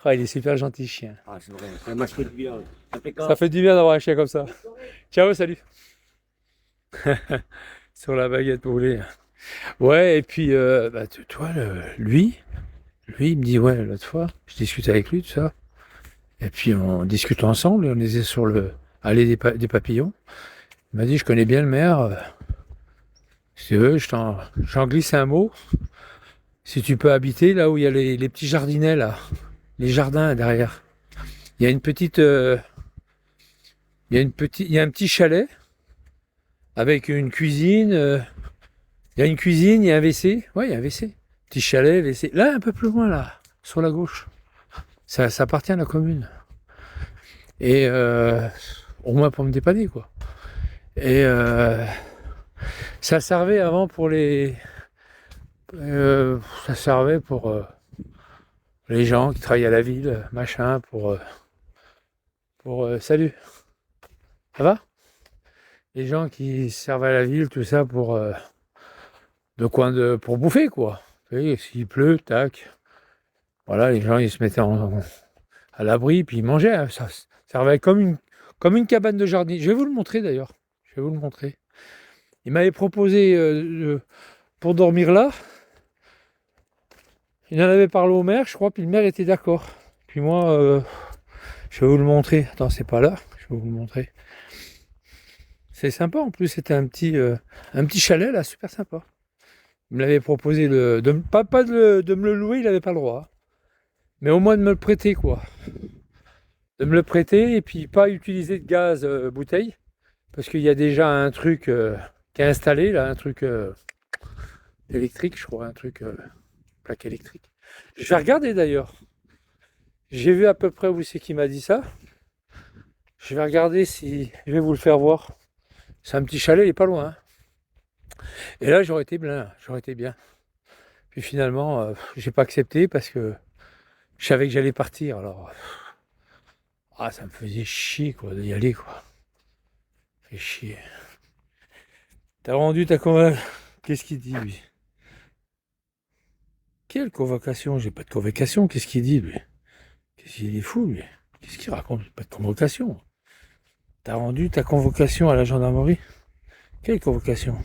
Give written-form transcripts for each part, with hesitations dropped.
Ah, il est super gentil, ce chien. Ah, c'est vrai, ça m'a fait du bien. Ça fait Ça quand? fait du bien d'avoir un chien comme ça. Ciao, salut. Sur la baguette brûlée. Ouais, et puis, bah, toi, lui, il me dit, ouais, l'autre fois, je discute avec lui, tout ça. Et puis, on discute ensemble, et on était sur le allée des papillons. Il m'a dit, je connais bien le maire. Si tu veux, j'en glisse un mot. Si tu peux habiter là où il y a les petits jardinets, là, les jardins derrière. Il y a une petite, il y a un petit chalet avec une cuisine. Il y a une cuisine, il y a un WC. Ouais, il y a un WC. Petit chalet, WC. Là, un peu plus loin, là, sur la gauche. Ça appartient à la commune. Et au moins pour me dépanner, quoi. Et ça servait avant pour les. Ça servait pour les gens qui travaillent à la ville, machin, salut, ça va? Les gens qui servent à la ville, tout ça pour bouffer, quoi. Vous voyez, s'il pleut, tac. Voilà, les gens ils se mettaient à l'abri, puis ils mangeaient, hein. Ça servait comme une cabane de jardin. Je vais vous le montrer d'ailleurs. Je vais vous le montrer. Il m'avait proposé pour dormir là. Il en avait parlé au maire, je crois, puis le maire était d'accord. Puis moi, je vais vous le montrer. Attends, c'est pas là. Je vais vous le montrer. C'est sympa en plus, c'était un petit chalet là, super sympa. Il me l'avait proposé pas de me le louer, il n'avait pas le droit. Mais au moins de me le prêter, quoi. De me le prêter et puis pas utiliser de gaz bouteille. Parce qu'il y a déjà un truc qui est installé, là, un truc électrique, je crois, un truc plaque électrique. Je vais regarder d'ailleurs. J'ai vu à peu près où c'est qui m'a dit ça. Je vais regarder si je vais vous le faire voir. C'est un petit chalet, il est pas loin, hein. Et là, j'aurais été bien, j'aurais été bien. Puis finalement, j'ai pas accepté parce que je savais que j'allais partir. Alors, ça me faisait chier, quoi, d'y aller, quoi. Ça fait chier. T'as rendu ta convocation. Qu'est-ce qu'il dit, lui? Quelle convocation? J'ai pas de convocation. Qu'est-ce qu'il dit, lui? Qu'est-ce qu'il est fou, lui? Qu'est-ce qu'il raconte? J'ai pas de convocation. T'as rendu ta convocation à la gendarmerie? Quelle convocation?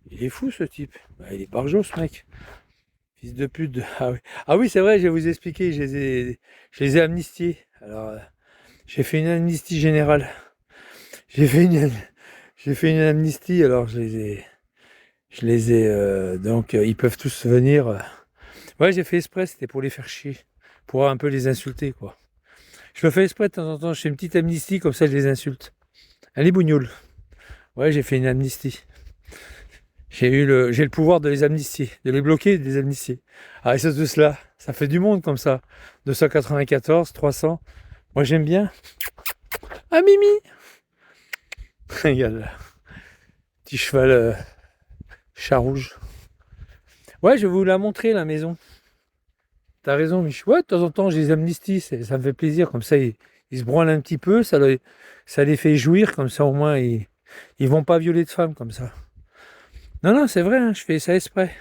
Il est fou, ce type. Bah, il est barjot, ce mec. Fils de pute. Ah oui, c'est vrai, je vais vous expliquer. Je les ai amnistiés. Alors, j'ai fait une amnistie générale. J'ai fait une, j'ai fait une amnistie, alors donc ils peuvent tous venir. Ouais, j'ai fait exprès, c'était pour les faire chier, pour un peu les insulter, quoi. Je le fais exprès de temps en temps, je fais une petite amnistie, comme ça je les insulte. Allez, bougnoule. Ouais, j'ai fait une amnistie. J'ai le pouvoir de les amnistier, de les bloquer et de les amnistier. Ah, et ça, tout cela, ça fait du monde comme ça. 294, 300. Moi, j'aime bien. Ah, Mimi! Regarde là, petit cheval chat rouge. Ouais, je vais vous la montrer, la maison. T'as raison, Mich. Ouais, de temps en temps, je les amnistie, ça me fait plaisir. Comme ça, ils se branlent un petit peu, ça les fait jouir, comme ça, au moins, ils vont pas violer de femmes, comme ça. Non, non, c'est vrai, hein, je fais ça exprès.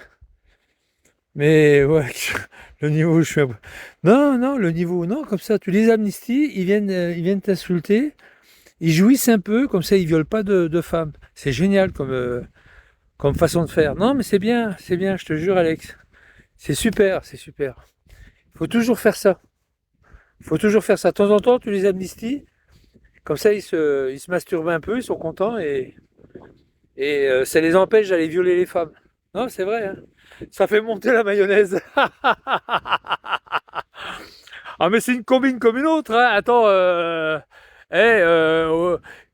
Mais ouais, le niveau où je suis. Non, non, le niveau, non, comme ça, tu les amnisties, ils viennent t'insulter, ils jouissent un peu, comme ça, ils violent pas de femmes. C'est génial comme façon de faire. Non, mais c'est bien, je te jure, Alex. C'est super, c'est super. Il faut toujours faire ça. Il faut toujours faire ça. De temps en temps, tu les amnisties. Comme ça, ils se masturbent un peu, ils sont contents et ça les empêche d'aller violer les femmes. Non, c'est vrai, hein. Ça fait monter la mayonnaise. Ah, mais c'est une combine comme une autre, hein. Attends,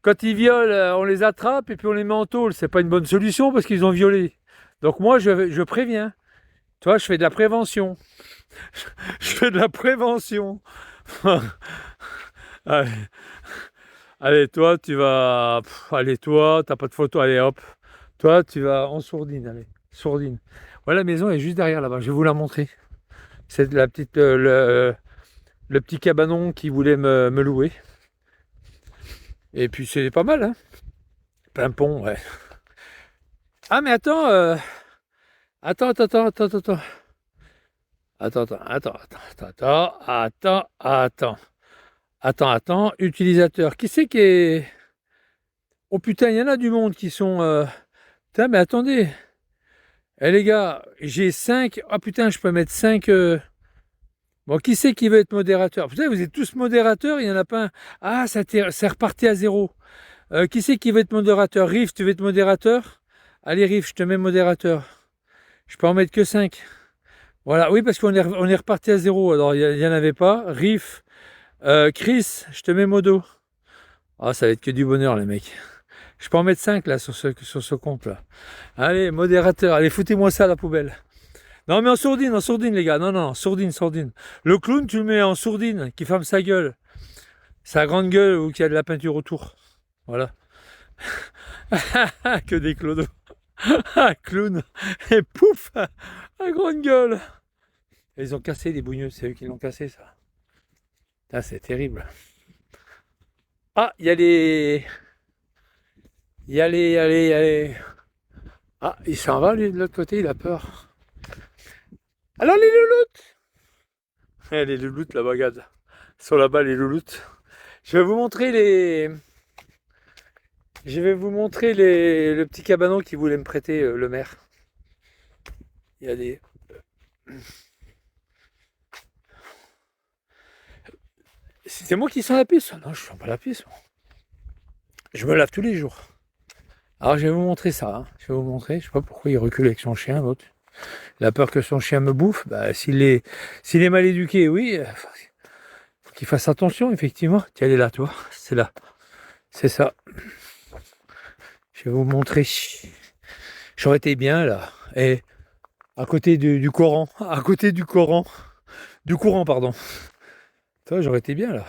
quand ils violent, on les attrape et puis on les met en tôle. C'est pas une bonne solution parce qu'ils ont violé. Donc moi, je préviens. Tu vois, je fais de la prévention. Je fais de la prévention. Allez, allez, toi, tu vas. Allez, toi, t'as pas de photo. Allez, hop. Toi, tu vas en sourdine. Allez, sourdine. Voilà, la maison est juste derrière là-bas. Je vais vous la montrer. C'est la petite, le petit cabanon qui voulait me louer. Et puis c'est pas mal, hein. Pimpon, ouais. Ah, mais attends, attends. Attends. Utilisateur. Qui c'est qui est... Oh putain, il y en a du monde qui sont... Putain, mais attendez. Eh les gars, j'ai 5... Ah putain, je peux mettre 5... Bon, qui c'est qui veut être modérateur? Putain, vous êtes tous modérateurs, il n'y en a pas un. Ah, c'est reparti à zéro. Qui c'est qui veut être modérateur? Riff, tu veux être modérateur? Allez, Riff, je te mets modérateur. Je peux en mettre que 5. Voilà, oui, parce on est reparti à zéro. Alors, il n'y en avait pas. Riff, Chris, je te mets modo. Ah, ça va être que du bonheur, les mecs. Je peux en mettre 5 là sur ce compte là. Allez, modérateur, allez, foutez-moi ça à la poubelle. Non, mais en sourdine, les gars. Non, sourdine. Le clown, tu le mets en sourdine, qui ferme sa gueule. Sa grande gueule ou qui a de la peinture autour. Voilà. Que des clodos. Clown. Et pouf, la grande gueule. Et ils ont cassé les bougneux, c'est eux qui l'ont cassé, ça. Ah, c'est terrible. Ah, il y a les... Ah, il s'en va, lui, de l'autre côté, il a peur. Alors, les louloutes. Les louloutes, là-bas, regarde. Ils sont là-bas, les louloutes. Je vais vous montrer le petit cabanon qui voulait me prêter le maire. Il y a des... C'est moi qui sens la pisse? Non, je sens pas la pisse. Je me lave tous les jours. Alors je vais vous montrer ça. Hein. Je vais vous montrer. Je sais pas pourquoi il recule avec son chien, l'autre. Il a peur que son chien me bouffe. Bah, s'il est mal éduqué, oui. Faut qu'il fasse attention, effectivement. Tiens, elle est là, tu vois. C'est là. C'est ça. Je vais vous montrer. J'aurais été bien là. Et à côté du Coran. À côté du Coran. Du courant, pardon. Toi, j'aurais été bien là.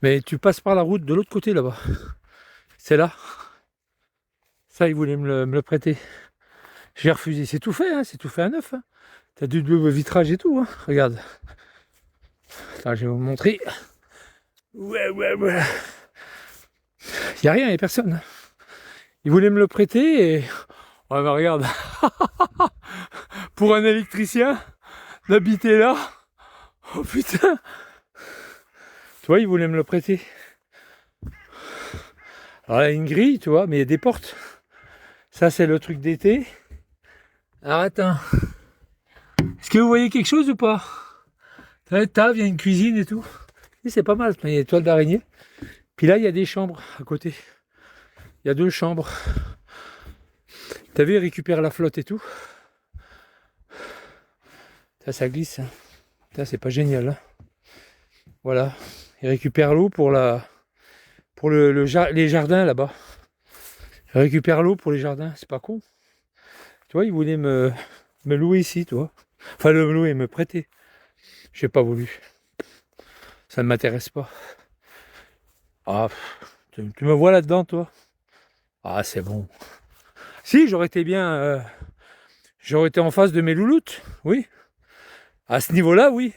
Mais tu passes par la route de l'autre côté là-bas. C'est là. Ça, il voulait me le prêter. J'ai refusé. C'est tout fait, hein. C'est tout fait à neuf. Hein. T'as du double vitrage et tout. Hein. Regarde. Attends, je vais vous montrer. Ouais. Il n'y a rien, il n'y a personne. Il voulait me le prêter et... Ouais, bah regarde. Pour un électricien, d'habiter là. Oh putain. Tu vois, il voulait me le prêter. Alors là, il y a une grille, tu vois, mais il y a des portes. Ça, c'est le truc d'été. Alors attends. Est-ce que vous voyez quelque chose ou pas? Il y a une cuisine et tout. Et c'est pas mal, il y a des toiles d'araignée. Puis là, il y a des chambres à côté. Il y a 2 chambres. T'as vu, il récupère la flotte et tout. Ça glisse. Hein. Ça, c'est pas génial. Hein. Voilà. Il récupère l'eau pour les jardins là-bas. Il récupère l'eau pour les jardins. C'est pas con. Tu vois, il voulait me louer ici, tu vois. Enfin, me louer, me prêter. J'ai pas voulu. Ça ne m'intéresse pas. Ah, tu me vois là-dedans, toi? Ah, c'est bon. Si, j'aurais été bien... j'aurais été en face de mes louloutes, oui. À ce niveau-là, oui.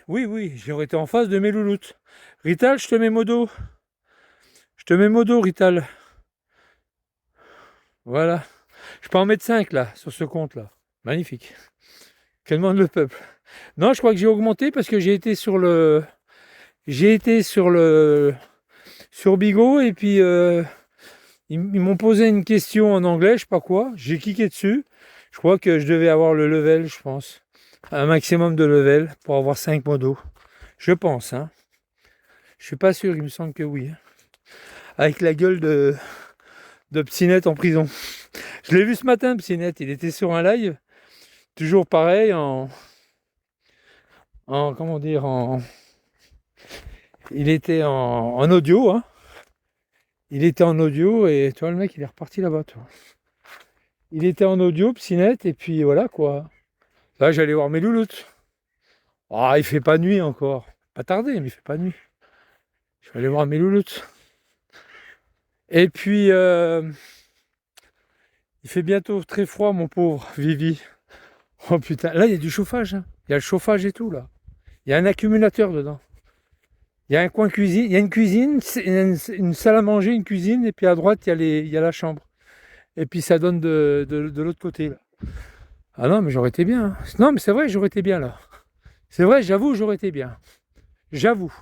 J'aurais été en face de mes louloutes. Rital, je te mets modo. Je te mets modo, Rital. Voilà. Je peux en mettre 5, là, sur ce compte-là. Magnifique. Que demande le peuple? Non, je crois que j'ai augmenté parce que j'ai été sur Bigo et puis ils m'ont posé une question en anglais, je sais pas quoi. J'ai cliqué dessus. Je crois que je devais avoir le level, je pense. Un maximum de level pour avoir 5 modos. Je pense, hein. Je suis pas sûr, il me semble que oui. Hein. Avec la gueule de Psynet en prison. Je l'ai vu ce matin, Psynet. Il était sur un live. Toujours pareil, il était en audio, hein. Il était en audio et tu vois, le mec, il est reparti là-bas, tu vois. Il était en audio, Psynet, et puis voilà, quoi. Là, j'allais voir mes louloutes. Ah, il fait pas nuit encore. Pas tardé, mais il fait pas nuit. Je vais aller voir mes louloutes. Et puis, il fait bientôt très froid, mon pauvre Vivi. Oh putain, là, il y a du chauffage. Hein. Il y a le chauffage et tout, là. Il y a un accumulateur dedans. Il y a un coin cuisine, il y a une cuisine, une salle à manger, une cuisine, et puis à droite, il y a la chambre. Et puis ça donne de l'autre côté, là. Ah non, mais j'aurais été bien. Hein. Non, mais c'est vrai, j'aurais été bien, là. C'est vrai, j'avoue, j'aurais été bien. J'avoue.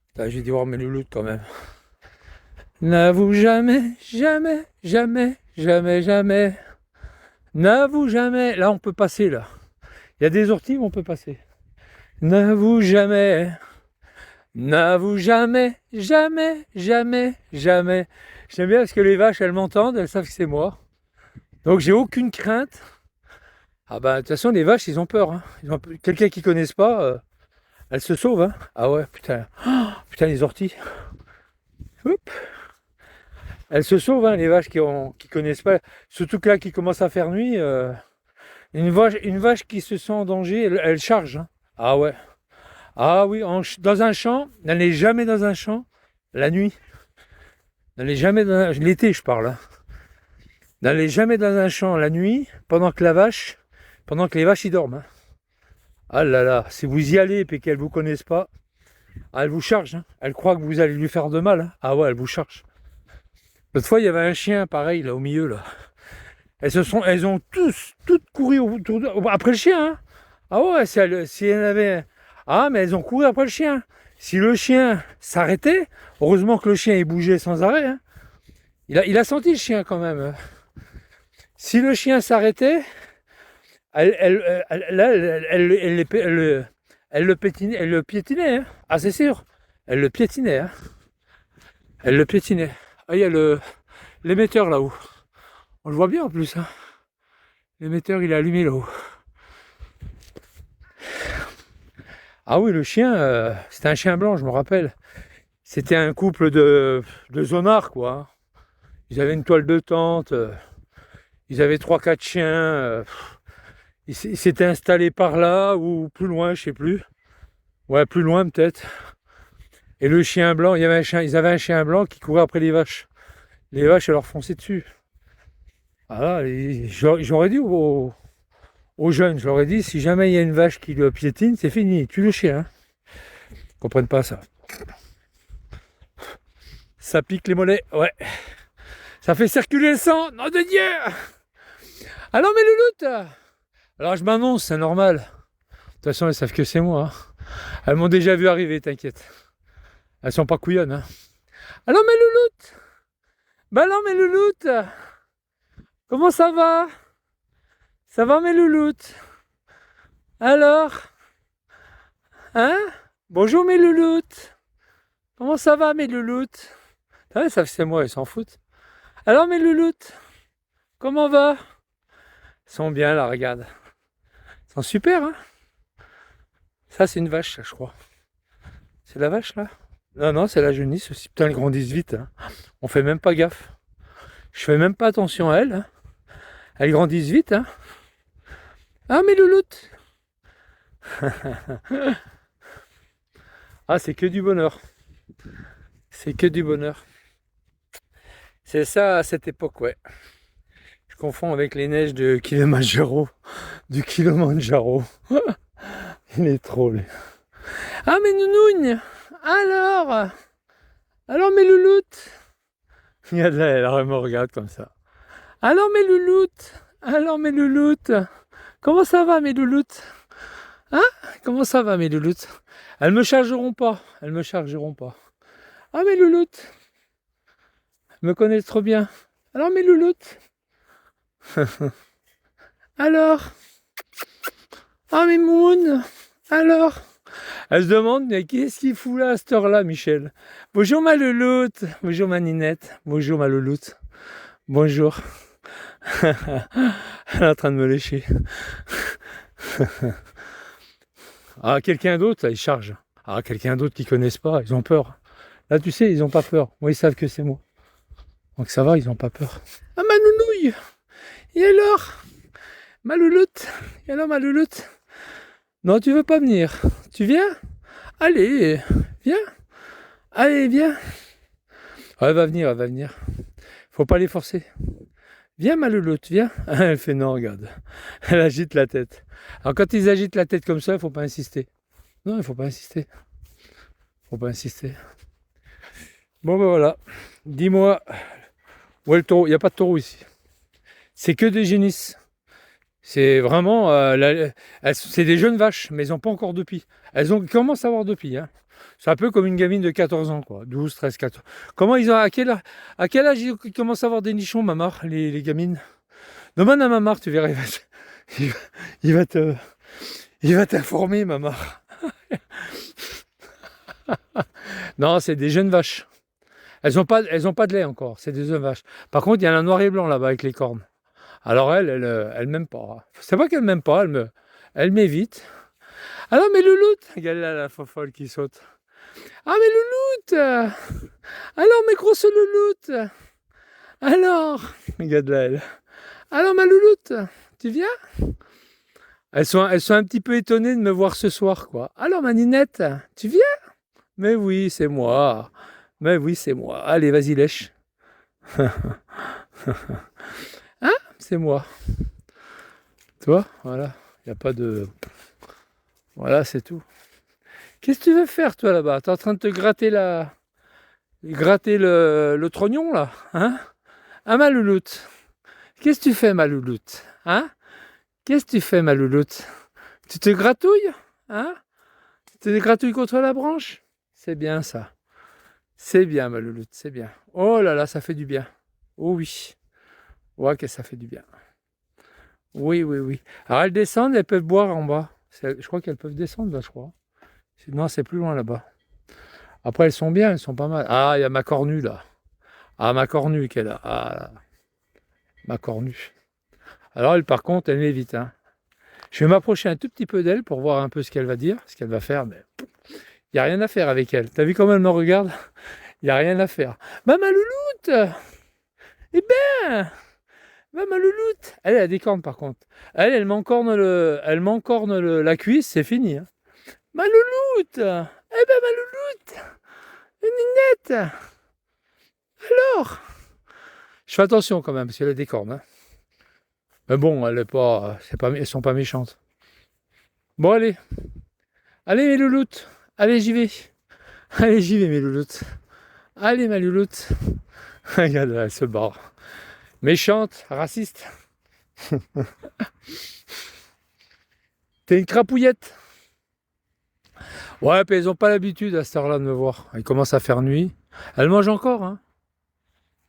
Putain, j'ai dû voir mes louloutes quand même. N'avoue jamais, jamais, jamais, jamais, jamais. N'avoue jamais. Là, on peut passer, là. Il y a des orties, mais on peut passer. N'avoue jamais. N'avoue jamais, jamais, jamais, jamais. J'aime bien parce que les vaches, elles m'entendent, elles savent que c'est moi. Donc, j'ai aucune crainte. Ah bah, de toute façon, les vaches, ils ont peur. Hein. Quelqu'un qui ne connaisse pas, elles se sauvent. Hein. Ah ouais, putain. Oh, putain, les orties. Oups. Elles se sauvent, hein, les vaches qui connaissent pas. Surtout que là, qui commence à faire nuit. Une vache qui se sent en danger, elle charge. Hein. Ah ouais. Ah oui, dans un champ, n'allez jamais dans un champ la nuit. N'allez jamais dans l'été, je parle. Hein. N'allez jamais dans un champ la nuit pendant que les vaches y dorment. Hein. Ah là là, si vous y allez et qu'elles vous connaissent pas, elles vous chargent. Hein. Elles croient que vous allez lui faire de mal. Hein. Ah ouais, elles vous chargent. L'autre fois, il y avait un chien pareil là au milieu là. Elles ont toutes couru après le chien. Hein. Ah ouais, si elles avaient. Ah, mais elles ont couru après le chien. Si le chien s'arrêtait, heureusement que le chien il bougeait sans arrêt. Hein. Il a senti le chien quand même. Si le chien s'arrêtait, elle le piétinait. Hein. Ah, c'est sûr. Elle le piétinait. Hein. Elle le piétinait. Ah, il y a l'émetteur là-haut. On le voit bien en plus. Hein. L'émetteur, il est allumé là-haut. Ah oui, le chien, c'était un chien blanc, je me rappelle. C'était un couple de zonards, quoi. Ils avaient une toile de tente, ils avaient 3-4 chiens. Ils s'étaient installés par là, ou plus loin, je sais plus. Ouais, plus loin peut-être. Et le chien blanc, ils avaient un chien blanc qui courait après les vaches. Les vaches, elles leur fonçaient dessus. Ah là, j'aurais dit aux jeunes, je leur ai dit, si jamais il y a une vache qui le piétine, c'est fini, tue le chien. Hein. Ils comprennent pas ça. Ça pique les mollets, ouais. Ça fait circuler le sang, nom de Dieu. Alors mes louloutes, alors je m'annonce, c'est normal. De toute façon, elles savent que c'est moi. Hein. Elles m'ont déjà vu arriver, t'inquiète. Elles sont pas couillonnes. Hein. Alors mes louloutes, bah non mes louloutes, comment ça va? Ça va mes louloutes? Alors? Hein? Bonjour mes louloutes. Comment ça va mes louloutes? Ah, ça c'est moi, ils s'en foutent. Alors mes louloutes, comment va? Ils sont bien là, regarde. Ils sont super, hein? Ça c'est une vache, je crois. C'est la vache là? Non, c'est la jeunisse aussi. Putain, elles grandissent vite. Hein. On fait même pas gaffe. Je fais même pas attention à elles. Hein. Elles grandissent vite. Hein. Ah mes louloutes. Ah, c'est que du bonheur. C'est que du bonheur. C'est ça à cette époque, ouais. Je confonds avec les neiges de Kilimanjaro. Du Kilimanjaro. Il est trop laid. Ah mes nounounes. Alors mes louloutes. Il y a de la elle me regarde comme ça. Alors mes louloutes. Comment ça va mes louloutes? Hein? Comment ça va mes louloutes? Elles me chargeront pas. Ah mes louloutes. Elles me connaissent trop bien. Alors mes louloutes. Alors. Ah mes moumounes. Alors. Elle se demande, mais qu'est-ce qu'il fout là à cette heure-là, Michel? Bonjour ma louloute. Bonjour ma ninette. Bonjour ma louloute. Bonjour. Elle est en train de me lécher. Ah, quelqu'un d'autre, là, il charge. Ah, quelqu'un d'autre qu'ils connaissent pas, ils ont peur. Là, tu sais, ils ont pas peur. Moi, ils savent que c'est moi. Donc ça va, ils ont pas peur. Ah, ma nounouille. Et alors? Ma louloute. Et alors, ma louloute? Non, tu veux pas venir? Tu viens? Allez, viens. Allez, viens. Ah, elle va venir. Faut pas les forcer. Viens ma louloute, viens. Elle fait non, regarde. Elle agite la tête. Alors quand ils agitent la tête comme ça, il faut pas insister. Non, il faut pas insister. Bon ben voilà. Dis-moi, où est le taureau? Il n'y a pas de taureau ici. C'est que des génisses. C'est vraiment, c'est des jeunes vaches, mais elles n'ont pas encore de pie. Elles commencent à avoir de pie, hein. C'est un peu comme une gamine de 14 ans, quoi. 12, 13, 14. Comment ils ont, à quel âge ils commencent à avoir des nichons, mamar, les gamines? Demande à mamar, tu verras, il va, il va te, il va t'informer, mamar. Non, c'est des jeunes vaches. Elles ont pas de lait encore, c'est des jeunes vaches. Par contre, il y a un noir et blanc là-bas avec les cornes. Alors elle m'aime pas. C'est pas qu'elle m'aime pas, elle m'évite. Alors mes louloutes, regarde là la fofolle qui saute. Ah mes louloutes, alors mes grosses louloutes, alors, regarde là elle. Alors ma louloute, tu viens? Elles sont un petit peu étonnées de me voir ce soir, quoi. Alors ma ninette, tu viens? Mais oui, c'est moi. Mais oui, c'est moi. Allez, vas-y, lèche. Hein? C'est moi. Tu vois? Voilà. Il n'y a pas de... Voilà, c'est tout. Qu'est-ce que tu veux faire, toi, là-bas? T'es en train de te gratter le trognon, là? Hein? Ah, ma louloute. Qu'est-ce que tu fais, ma louloute? Hein? Qu'est-ce que tu fais, ma louloute? Tu te gratouilles? Hein? Tu te gratouilles contre la branche? C'est bien, ça. C'est bien, ma louloute, c'est bien. Oh là là, ça fait du bien. Oh oui. Ouais, que ça fait du bien. Oui, oui, oui. Alors, elles descendent, elles peuvent boire en bas. Je crois qu'elles peuvent descendre, là, je crois. Non, c'est plus loin, là-bas. Après, elles sont bien, elles sont pas mal. Ah, il y a ma cornue, là. Ah, ma cornue qu'elle a. Ah, là. Ma cornue. Alors, elle, par contre, elle m'évite, hein. Je vais m'approcher un tout petit peu d'elle pour voir un peu ce qu'elle va dire, ce qu'elle va faire, mais il n'y a rien à faire avec elle. T'as vu comment elle me regarde? Il n'y a rien à faire. Ma louloute! Eh ben! Ma louloute! Elle a des cornes, par contre. Elle m'encorne la cuisse, c'est fini, hein. Ma louloute! Eh ben, ma louloute! Une ninette! Alors! Je fais attention quand même, parce qu'elle a des cornes, hein. Mais bon, elles sont pas méchantes. Bon, allez. Allez, mes louloutes. Allez, j'y vais. Allez, j'y vais, mes louloutes. Allez, ma louloute. Regarde, elle se barre. Méchante, raciste. T'es une crapouillette. Ouais, puis elles ont pas l'habitude à cette heure-là de me voir. Il commence à faire nuit. Elles mangent encore, hein.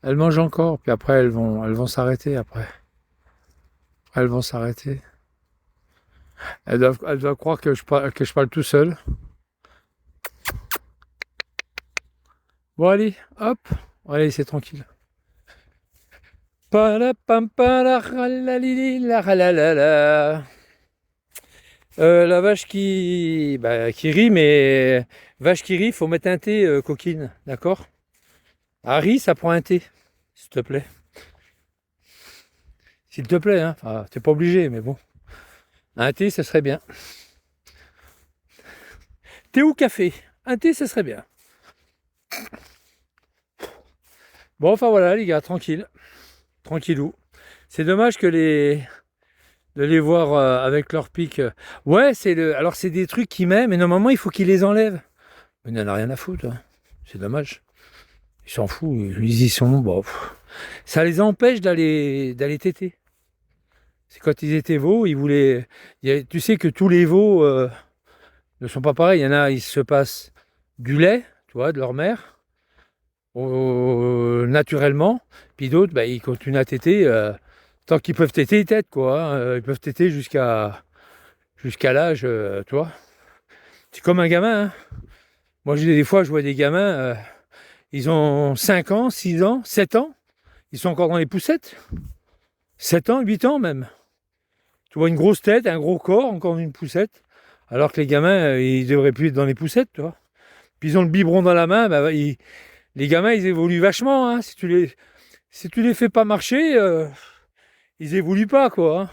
Elles mangent encore, puis après elles vont s'arrêter après. Elles vont s'arrêter. Elles doivent croire que je parle tout seul. Bon allez, hop. Allez, c'est tranquille. La vache qui rit, mais vache qui rit, faut mettre un thé, coquine, d'accord? Harry, ça prend un thé, s'il te plaît. S'il te plaît, hein. Enfin, t'es pas obligé, mais bon. Un thé, ça serait bien. Thé ou café? Un thé, ça serait bien. Bon, enfin voilà, les gars, tranquille. Tranquillou. C'est dommage de les voir avec leur pic. Ouais, alors c'est des trucs qu'il met, mais normalement, il faut qu'il les enlève. Mais il n'en a rien à foutre, hein. C'est dommage. Ils s'en foutent, ils y sont. Bon, ça les empêche d'aller téter. C'est quand ils étaient veaux, ils voulaient. Tu sais que tous les veaux ne sont pas pareils. Il y en a, ils se passent du lait, tu vois, de leur mère, naturellement. Puis d'autres, bah, ils continuent à téter. Tant qu'ils peuvent téter, ils tètent, quoi, hein. Ils peuvent téter jusqu'à l'âge, tu vois. C'est comme un gamin, hein. Moi, des fois, je vois des gamins, ils ont 5 ans, 6 ans, 7 ans. Ils sont encore dans les poussettes. 7 ans, 8 ans même. Tu vois une grosse tête, un gros corps, encore une poussette. Alors que les gamins, ils devraient plus être dans les poussettes, tu vois. Puis ils ont le biberon dans la main, bah, les gamins, ils évoluent vachement, hein. Si tu les fais pas marcher, ils évoluent pas, quoi, hein.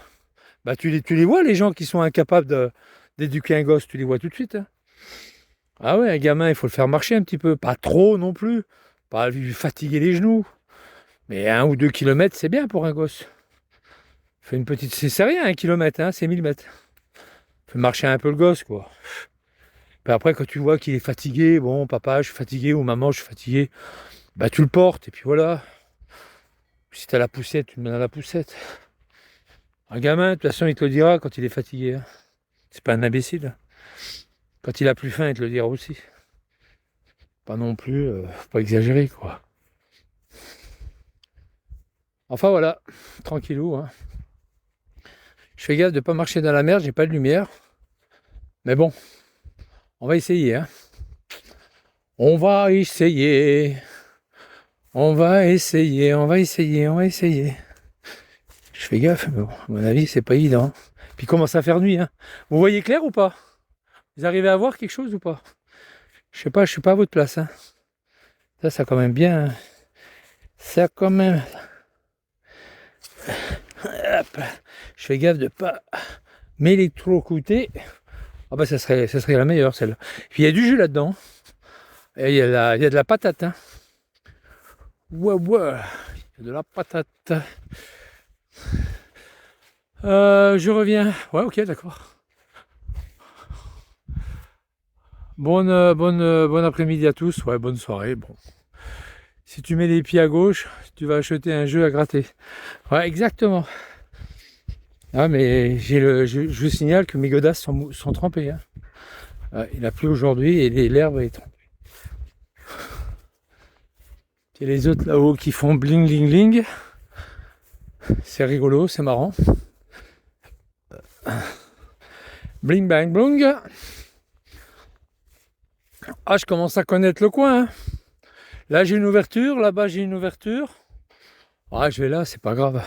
Bah, tu les vois, les gens qui sont incapables d'éduquer un gosse, tu les vois tout de suite, hein. Ah ouais, un gamin, il faut le faire marcher un petit peu. Pas trop non plus. Pas lui fatiguer les genoux. Mais 1 ou 2 kilomètres, c'est bien pour un gosse. Fais une petite... C'est rien, 1 kilomètre, hein, c'est 1000 mètres. Fais marcher un peu le gosse, quoi. Puis après, quand tu vois qu'il est fatigué, bon, papa, je suis fatigué, ou maman, je suis fatigué, bah tu le portes, et puis voilà. Si t'as la poussette, tu le mets dans la poussette. Un gamin, de toute façon, il te le dira quand il est fatigué. Hein. C'est pas un imbécile. Quand il a plus faim, il te le dira aussi. Pas non plus, faut pas exagérer, quoi. Enfin voilà, tranquillou. Hein. Je fais gaffe de pas marcher dans la merde, j'ai pas de lumière. Mais bon, on va essayer. Hein. On va essayer. On va essayer, on va essayer, on va essayer. Je fais gaffe, mais bon, à mon avis, c'est pas évident. Puis il commence à faire nuit. Hein. Vous voyez clair ou pas? Vous arrivez à voir quelque chose ou pas? Je sais pas, je suis pas à votre place. Hein. Ça quand même bien. Hein. Ça quand même. Hop. Je fais gaffe de pas m'électrocuter. Ah bah ça serait la meilleure celle-là. Puis il y a du jus là-dedans. Et il y a de la patate. Hein. Ouais, ouais. Il y a de la patate. Je reviens. Ouais, ok, d'accord. Bon après-midi à tous. Ouais, bonne soirée. Bon. Si tu mets les pieds à gauche, tu vas acheter un jeu à gratter. Ouais, exactement. Ah, mais je vous signale que mes godasses sont trempées. Hein. Ouais, il a plu aujourd'hui et l'herbe est trempée. Et les autres là-haut qui font bling bling bling. C'est rigolo, c'est marrant. Bling bang blong. Ah, je commence à connaître le coin. Hein. Là, j'ai une ouverture. Là-bas, j'ai une ouverture. Ah, je vais là, c'est pas grave.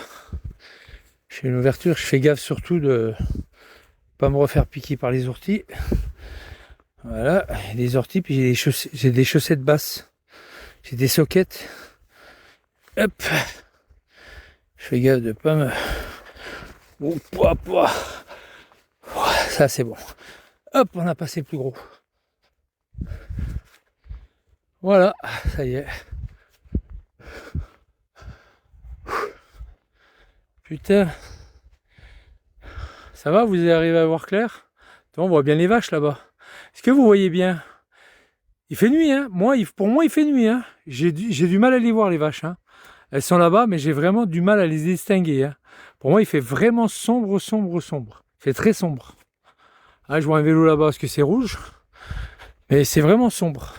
J'ai une ouverture. Je fais gaffe surtout de pas me refaire piquer par les orties. Voilà, des orties. Puis j'ai des chaussettes basses. J'ai des sockets. Hop. Je fais gaffe de pas me... Ça, c'est bon. Hop, on a passé le plus gros. Voilà, ça y est. Putain. Ça va, vous arrivez à voir clair? On voit bien les vaches là-bas. Est-ce que vous voyez bien? Il fait nuit, hein? Pour moi, il fait nuit, hein? J'ai du mal à les voir, les vaches, hein? Elles sont là-bas, mais j'ai vraiment du mal à les distinguer, hein? Pour moi, il fait vraiment sombre. Il fait très sombre. Ah, je vois un vélo là-bas parce que c'est rouge. Mais c'est vraiment sombre.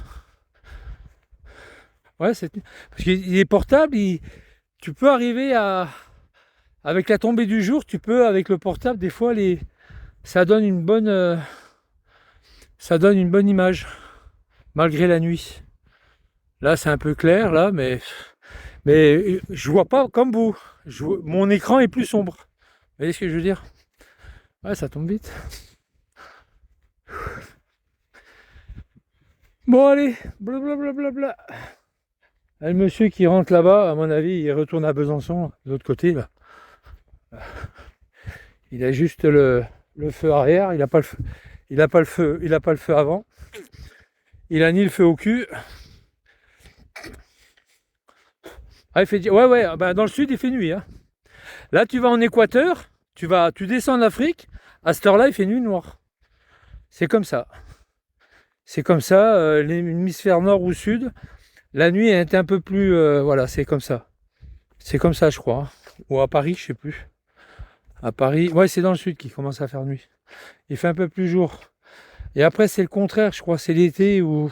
Ouais, parce qu'il est portable, tu peux arriver à... Avec la tombée du jour, tu peux, avec le portable, des fois, ça donne une bonne image, malgré la nuit. Là, c'est un peu clair, là, mais je vois pas comme vous. Mon écran est plus sombre. Vous voyez ce que je veux dire? Ouais, ça tombe vite. Bon, allez, blablabla. Le monsieur qui rentre là-bas, à mon avis, il retourne à Besançon, de l'autre côté, là. Il a juste le feu arrière, il n'a pas le feu avant. Il a ni le feu au cul. Ah, il fait... Ouais, bah, dans le sud, il fait nuit. Hein. Là, tu vas en Équateur, tu descends en Afrique, à cette heure-là, il fait nuit noire. C'est comme ça. C'est comme ça, l'hémisphère nord ou sud, la nuit est un peu plus... voilà, c'est comme ça. C'est comme ça, je crois. Hein. Ou à Paris, je sais plus. À Paris, ouais, c'est dans le sud qu'il commence à faire nuit. Il fait un peu plus jour. Et après, c'est le contraire, je crois, c'est l'été où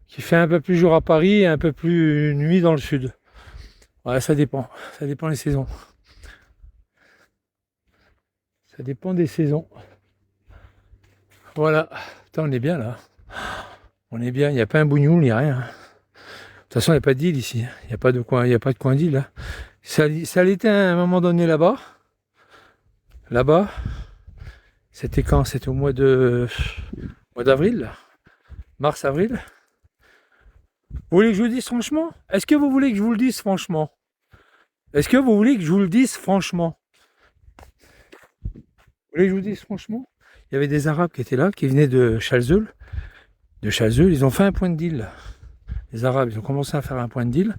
qui fait un peu plus jour à Paris et un peu plus nuit dans le sud. Ouais, ça dépend des saisons. Ça dépend des saisons. Voilà. Putain, on est bien là. On est bien, il n'y a pas un bougnoul, il n'y a rien. De toute façon, il n'y a pas d'île ici. Il n'y a pas de coin d'île là. Ça l'était à un moment donné là-bas. Là-bas. C'était quand? C'était au mois d'avril. Mars-avril. Vous voulez que je vous le dise franchement? Est-ce que vous voulez que je vous le dise franchement? Est-ce que vous voulez que je vous le dise franchement? Vous voulez que je vous le dise franchement? Il y avait des Arabes qui étaient là, qui venaient de Chalzeul. Ils ont fait un point de deal. Les Arabes, ils ont commencé à faire un point de deal.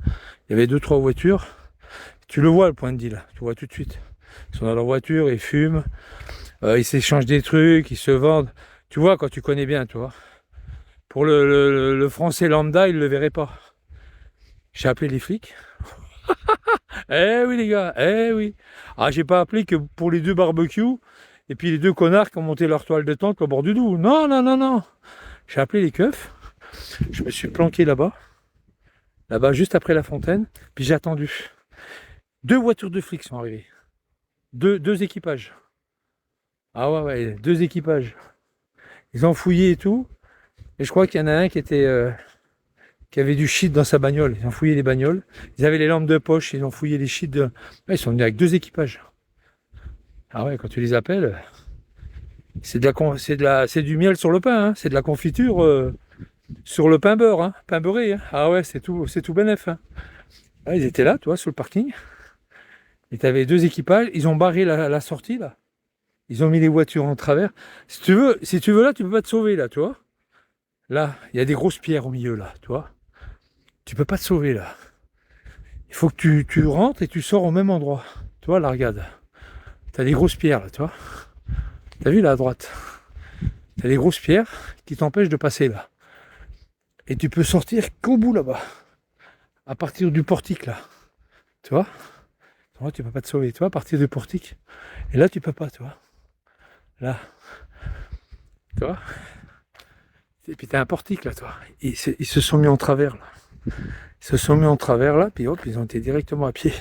Il y avait 2-3 voitures. Tu le vois, le point de deal. Tu vois tout de suite. Ils sont dans leur voiture, ils fument. Ils s'échangent des trucs, ils se vendent. Tu vois, quand tu connais bien, tu vois. Pour le français lambda, il ne le verrait pas. J'ai appelé les flics. Eh oui les gars, eh oui. Ah, j'ai pas appelé que pour les 2 barbecues et puis les 2 connards qui ont monté leur toile de tente au bord du Doubs. Non, non, non, non. J'ai appelé les keufs. Je me suis planqué là-bas juste après la fontaine. Puis j'ai attendu. 2 voitures de flics sont arrivées. Deux équipages. Ah ouais, ouais, 2 équipages. Ils ont fouillé et tout. Et je crois qu'il y en a un qui avait du shit dans sa bagnole. Ils ont fouillé les bagnoles. Ils avaient les lampes de poche. Ils ont fouillé les shit. Ouais, ils sont venus avec 2 équipages. Ah ouais, quand tu les appelles, c'est du miel sur le pain. Hein. C'est de la confiture sur le pain beurre, hein. Pain beurré. Hein. Ah ouais, c'est tout bénef. Hein. Ah, ils étaient là, tu vois, sur le parking. Et tu avais 2 équipages. Ils ont barré la sortie là. Ils ont mis les voitures en travers. Si tu veux là, tu peux pas te sauver là, tu vois. Là, il y a des grosses pierres au milieu là, tu vois. Tu peux pas te sauver là. Il faut que tu rentres et tu sors au même endroit. Tu vois, là, regarde. T'as des grosses pierres là, tu vois. T'as vu là à droite. T'as des grosses pierres qui t'empêchent de passer là. Et tu peux sortir qu'au bout là-bas. À partir du portique là. Tu vois. Là, tu peux pas te sauver, tu vois, à partir du portique. Et là, tu peux pas, tu vois. Là. Tu vois. Et puis t'as un portique là, toi. Ils se sont mis en travers là. Ils se sont mis en travers là, puis hop, ils ont été directement à pied.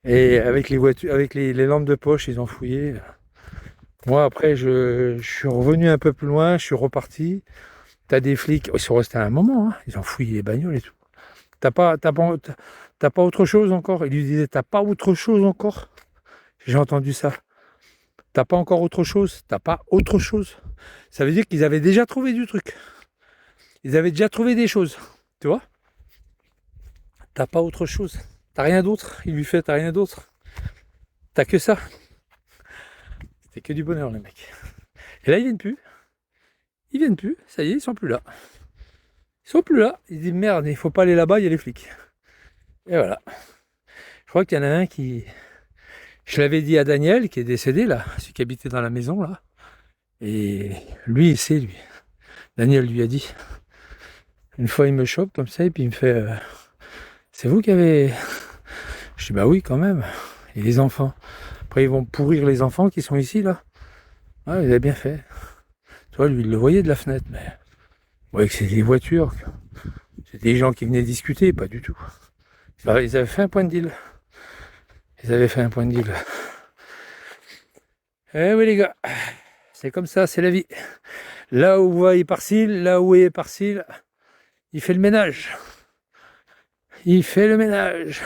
Et avec les voitures, avec les lampes de poche, ils ont fouillé. Moi après, je suis revenu un peu plus loin, je suis reparti. T'as des flics, ils sont restés un moment, hein. Ils ont fouillé les bagnoles et tout. T'as pas autre chose encore? Il lui disait, t'as pas autre chose encore? J'ai entendu ça. T'as pas encore autre chose? T'as pas autre chose? Ça veut dire qu'ils avaient déjà trouvé du truc. Ils avaient déjà trouvé des choses. Tu vois? T'as pas autre chose. T'as rien d'autre. Il lui fait, t'as rien d'autre. T'as que ça. C'était que du bonheur, les mecs. Et là, ils viennent plus. Ils viennent plus. Ça y est, ils sont plus là. Ils sont plus là. Ils disent, merde, il faut pas aller là-bas, il y a les flics. Et voilà. Je crois qu'il y en a un qui... Je l'avais dit à Daniel, qui est décédé, là. Celui qui habitait dans la maison, là. Et lui, il sait, lui. Daniel lui a dit. Une fois, il me chope comme ça, et puis il me fait... c'est vous qui avez... Je dis, bah oui, quand même. Et les enfants. Après, ils vont pourrir les enfants qui sont ici, là. Ah, il a bien fait. Tu vois, lui, il le voyait de la fenêtre, mais... Vous voyez que c'est des voitures. C'est des gens qui venaient discuter, pas du tout. Ils avaient fait un point de deal. Ils avaient fait un point de deal. Eh oui, les gars. C'est comme ça, c'est la vie. Là où va Éparcile, là où est Éparcile, il fait le ménage. Il fait le ménage.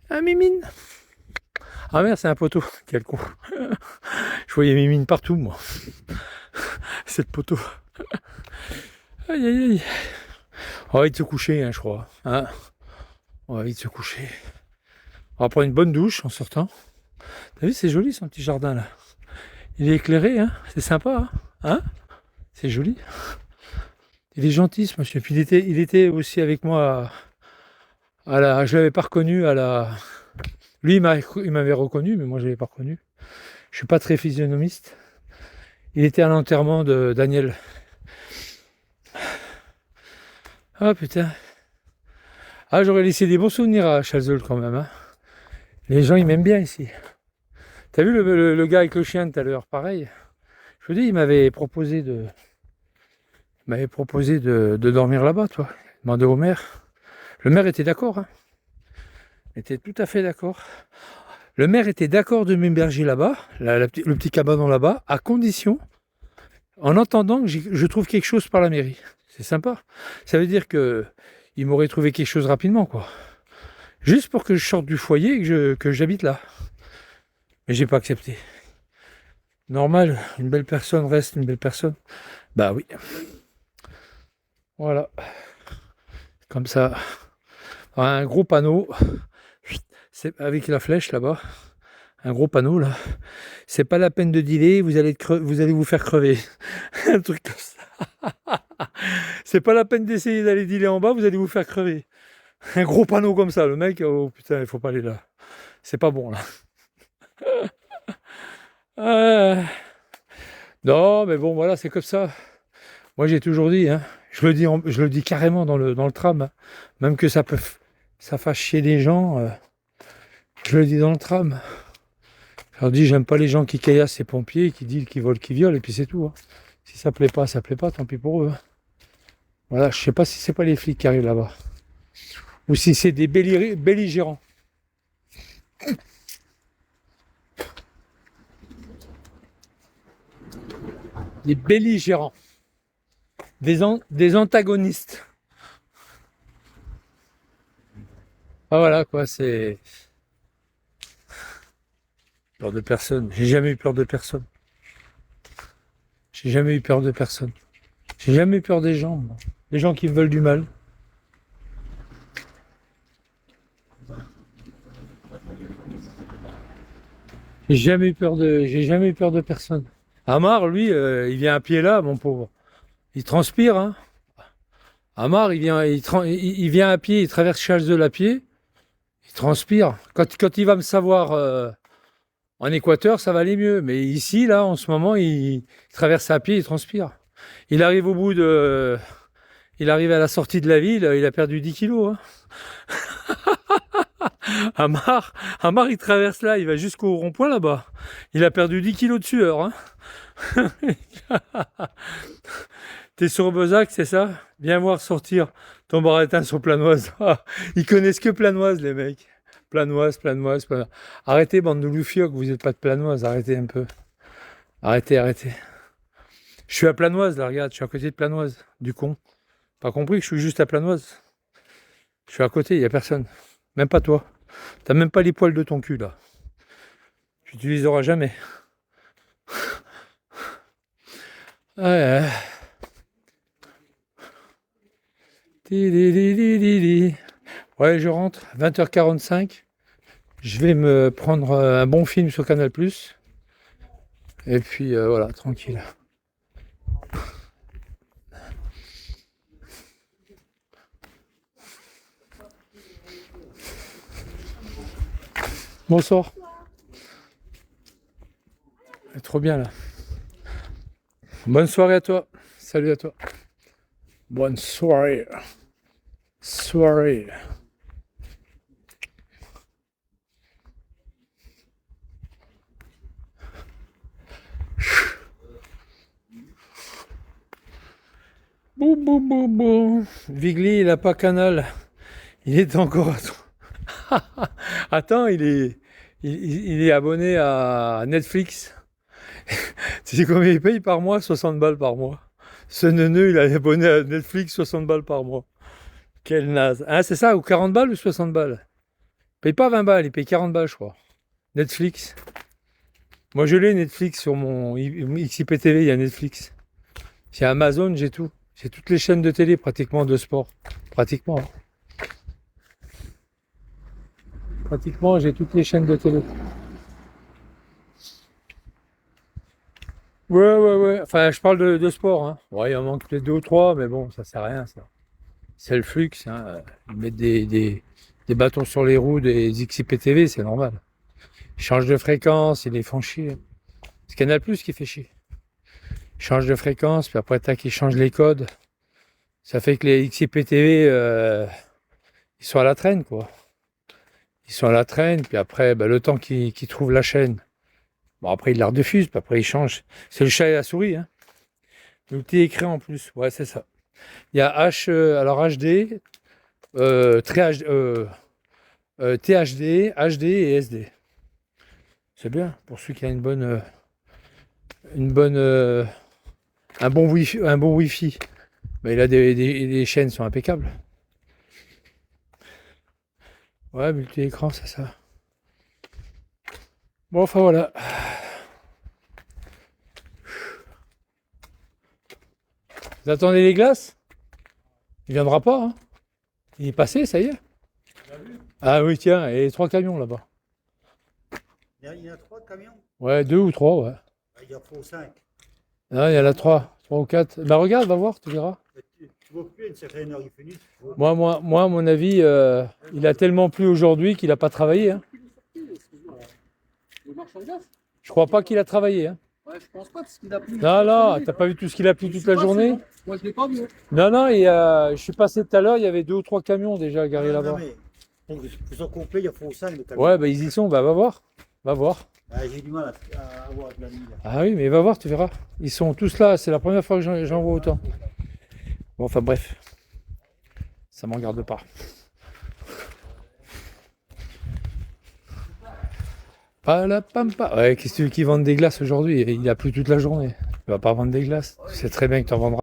Ah, Mimine. Ah merde, c'est un poteau. Quel con. Je voyais Mimine partout, moi. C'est le poteau. Aïe, aïe, aïe. On va vite se coucher, hein, je crois. Hein, on va vite se coucher. On va prendre une bonne douche en sortant. T'as vu, c'est joli son petit jardin là. Il est éclairé, hein. C'est sympa, hein. C'est joli. Il est gentil ce monsieur. Puis il était aussi avec moi à la. Je l'avais pas reconnu à la. Lui, il m'avait reconnu, mais moi je l'avais pas reconnu. Je suis pas très physionomiste. Il était à l'enterrement de Daniel. Ah putain. Ah, j'aurais laissé des bons souvenirs à Chazolles quand même. Hein. Les gens, ils m'aiment bien ici. T'as vu le gars avec le chien tout à l'heure? Pareil. Je vous dis, il m'avait proposé de dormir là-bas, toi. Il demandait au maire. Le maire était d'accord. Hein. Il était tout à fait d'accord. Le maire était d'accord de m'héberger là-bas, le petit cabanon là-bas, à condition, en entendant que je trouve quelque chose par la mairie. C'est sympa. Ça veut dire que il m'aurait trouvé quelque chose rapidement, quoi. Juste pour que je sorte du foyer et que j'habite là. Mais j'ai pas accepté. Normal, une belle personne reste une belle personne. Bah oui. Voilà. Comme ça. Un gros panneau. C'est avec la flèche là-bas. Un gros panneau là. C'est pas la peine de dealer, vous allez vous faire crever. Un truc comme ça. C'est pas la peine d'essayer d'aller dealer en bas, vous allez vous faire crever. Un gros panneau comme ça, le mec, oh putain, il faut pas aller là. C'est pas bon là. Non, mais bon, voilà, c'est comme ça. Moi, j'ai toujours dit, hein, je le dis carrément dans le tram, hein, même que ça peut ça fasse chier les gens, je le dis dans le tram. Je leur dis, j'aime pas les gens qui caillassent les pompiers, qui disent, qui volent, qui violent, et puis c'est tout. Hein. Si ça plaît pas, tant pis pour eux. Hein. Voilà, je sais pas si c'est pas les flics qui arrivent là-bas. Ou si c'est des belligérants. Des belligérants. Des antagonistes. Ah voilà quoi, c'est... Peur de personne. J'ai jamais eu peur de personne. J'ai jamais eu peur de personne. J'ai jamais eu peur des gens. Moi. Les gens qui me veulent du mal. J'ai jamais eu peur de personne. Amar, lui, il vient à pied là, mon pauvre. Il transpire, hein. Amar, il vient à pied, il traverse Chasseul à pied. Il transpire. Quand il va me savoir en Équateur, ça va aller mieux. Mais ici, là, en ce moment, il traverse à pied, il transpire. Il arrive il arrive à la sortie de la ville, il a perdu 10 kilos. Hein. Amar, il traverse là, il va jusqu'au rond-point là-bas. Il a perdu 10 kilos de sueur. Hein. T'es sur Bezac, c'est ça? Viens voir sortir ton baratin sur Planoise. Ils connaissent que Planoise, les mecs. Planoise. Arrêtez, bande de loufioques, vous n'êtes pas de Planoise, arrêtez un peu. Arrêtez. Je suis à Planoise, là, regarde, je suis à côté de Planoise, du con. Pas compris que je suis juste à Planoise. Je suis à côté, il n'y a personne. Même pas toi. T'as même pas les poils de ton cul, là. Tu n'utiliseras jamais. Ouais. Ouais, je rentre, 20h45. Je vais me prendre un bon film sur Canal+. Et puis, voilà, tranquille. Bonsoir. Trop bien là. Bonne soirée à toi. Salut à toi. Bonne soirée. Boum. Vigli, il a pas Canal. Il est encore à... Attends, il est abonné à Netflix. Tu sais combien il paye par mois? 60 balles par mois. Ce neuneu, il est abonné à Netflix, 60 balles par mois. Quel naze. Hein, c'est ça? Ou 40 balles ou 60 balles? Il paye pas 20 balles, il paye 40 balles, je crois. Netflix. Moi, je l'ai Netflix sur mon XIPTV, il y a Netflix. J'ai Amazon, j'ai tout. J'ai toutes les chaînes de télé, pratiquement, de sport. Pratiquement, j'ai toutes les chaînes de télé. Ouais. Enfin, je parle de sport. Hein. Ouais, il en manque peut-être 2 ou 3, mais bon, ça sert à rien, ça. C'est le flux. Hein. Ils mettent des bâtons sur les roues des XIPTV, c'est normal. Ils changent de fréquence, ils les font chier. C'est Canal+ qui fait chier. Ils changent de fréquence, puis après, tac, ils changent les codes. Ça fait que les XIPTV, ils sont à la traîne, quoi. Ils sont à la traîne, puis après, le temps qu'ils trouvent la chaîne, bon, après, ils la rediffusent, puis après, ils changent. C'est le chat et la souris, hein. Multi-écran en plus, ouais, c'est ça. Il y a alors HD, THD, HD et SD. C'est bien, pour ceux qui ont un bon Wi-Fi. Mais là, les chaînes sont impeccables. Ouais, multi-écran, c'est ça. Bon, enfin voilà. Vous attendez les glaces? Il viendra pas, hein? Il est passé, ça y est. Ah oui, tiens, et 3 camions là-bas. Il y a 3 camions? Ouais, 2 ou 3, ouais. Il y a 4 ou 5. Ah, il y en a 3 ou 4. Bah regarde, va voir, tu verras. Tu vois plus à une certaine heure, il finit. Moi, à mon avis, il a tellement plu aujourd'hui qu'il n'a pas travaillé. Hein. Je crois pas qu'il a travaillé. Hein. Ouais, je pense pas parce qu'il a plu. Non, t'as pas vu tout ce qu'il a plu toute la journée? Moi, je l'ai pas vu. Non, je suis passé tout à l'heure, il y avait 2 ou 3 camions déjà garés là-bas. Pour que soit complet, il faut 5 de camions. Ouais, bah ils y sont, bah va voir. Va voir. Ah, j'ai du mal à avoir de la nuit. Là. Ah oui, mais va voir, tu verras. Ils sont tous là, c'est la première fois que j'en vois autant. Bon, enfin bref. Ça m'en garde pas. Palapampa. Ouais, qu'est-ce que tu veux qu'ils vendent des glaces aujourd'hui? Il a plu toute la journée. Il va pas vendre des glaces. Tu sais très bien que tu en vendras.